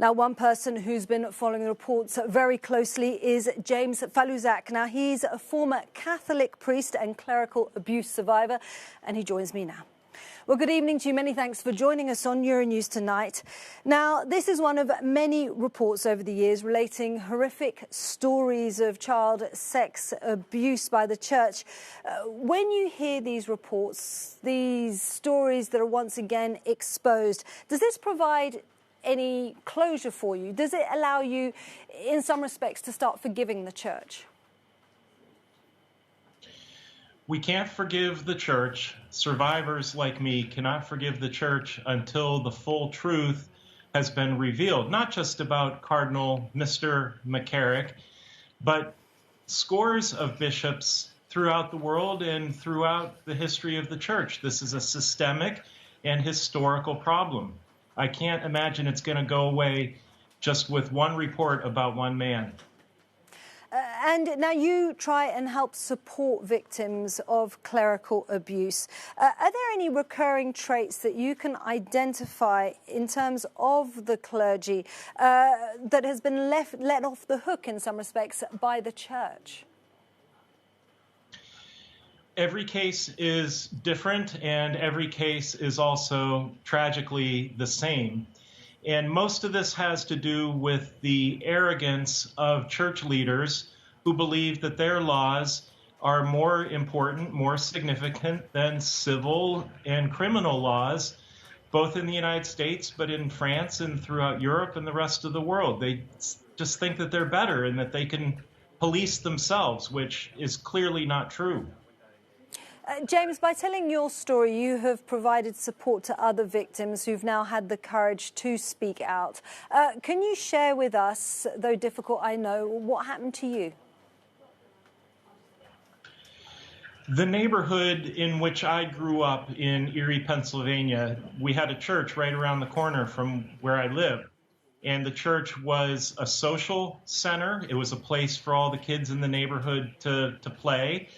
Now, one person who's been following the reports very closely is James Faluszczak. Now, he's a former Catholic priest and clerical abuse survivor, and he joins me now. Well, good evening to you. Many thanks for joining us on EuroNews tonight. Now, this is one of many reports over the years relating horrific stories of child sex abuse by the church. When you hear these reports, these stories that are once again exposed, does this provide any closure for you? Does it allow you, in some respects, to start forgiving the church? We can't forgive the church. Survivors like me cannot forgive the church until the full truth has been revealed, not just about Cardinal Mr. McCarrick, but scores of bishops throughout the world and throughout the history of the church. This is a systemic and historical problem. I can't imagine it's going to go away just with one report about one man. And now you try and help support victims of clerical abuse. Are there any recurring traits that you can identify in terms of the clergy that has been let off the hook in some respects by the church? Every case is different, and every case is also tragically the same. And most of this has to do with the arrogance of church leaders who believe that their laws are more important, more significant than civil and criminal laws, both in the United States, but in France and throughout Europe and the rest of the world. They just think that they're better and that they can police themselves, which is clearly not true. James, by telling your story, you have provided support to other victims who've now had the courage to speak out. Can you share with us, though difficult I know, what happened to you? The neighborhood in which I grew up in Erie, Pennsylvania, we had a church right around the corner from where I lived. And the church was a social center. It was a place for all the kids in the neighborhood to play.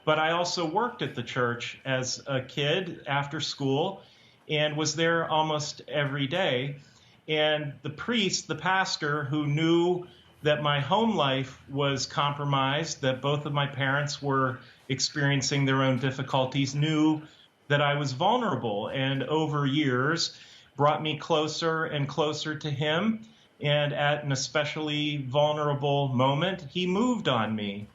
But I also worked at the church as a kid after school and was there almost every day. And the priest, the pastor, who knew that my home life was compromised, that both of my parents were experiencing their own difficulties, knew that I was vulnerable, and over years brought me closer and closer to him. And at an especially vulnerable moment, he moved on me.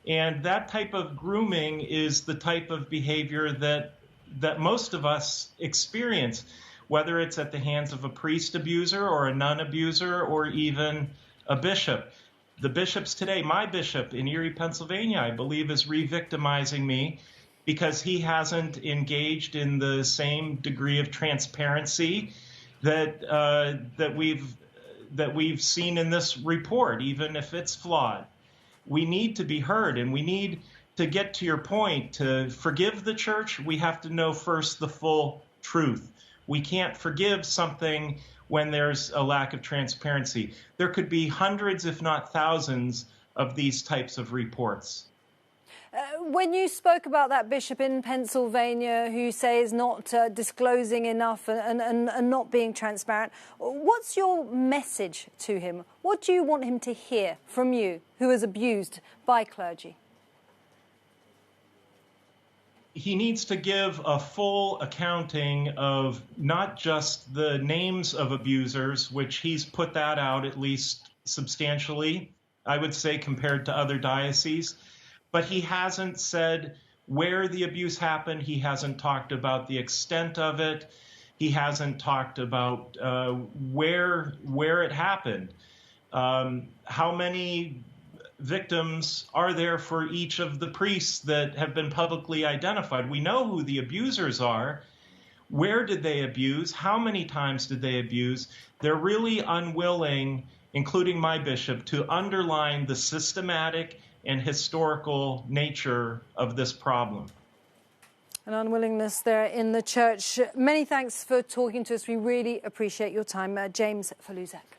And that type of grooming is the type of behavior that most of us experience, whether it's at the hands of a priest abuser or a nun abuser or even a bishop. The bishops today, my bishop in Erie, Pennsylvania, I believe is re-victimizing me because he hasn't engaged in the same degree of transparency that we've seen in this report, even if it's flawed. We need to be heard, and we need to get to your point. To forgive the church, we have to know first the full truth. We can't forgive something when there's a lack of transparency. There could be hundreds, if not thousands, of these types of reports. When you spoke about that bishop in Pennsylvania who says not disclosing enough and not being transparent, what's your message to him? What do you want him to hear from you, who is abused by clergy? He needs to give a full accounting of not just the names of abusers, which he's put that out at least substantially, I would say, compared to other dioceses. But he hasn't said where the abuse happened. He hasn't talked about the extent of it. He hasn't talked about where it happened. How many victims are there for each of the priests that have been publicly identified? We know who the abusers are. Where did they abuse? How many times did they abuse? They're really unwilling, including my bishop, to underline the systematic and historical nature of this problem. An unwillingness there in the church. Many thanks for talking to us. We really appreciate your time, James Faluszczak.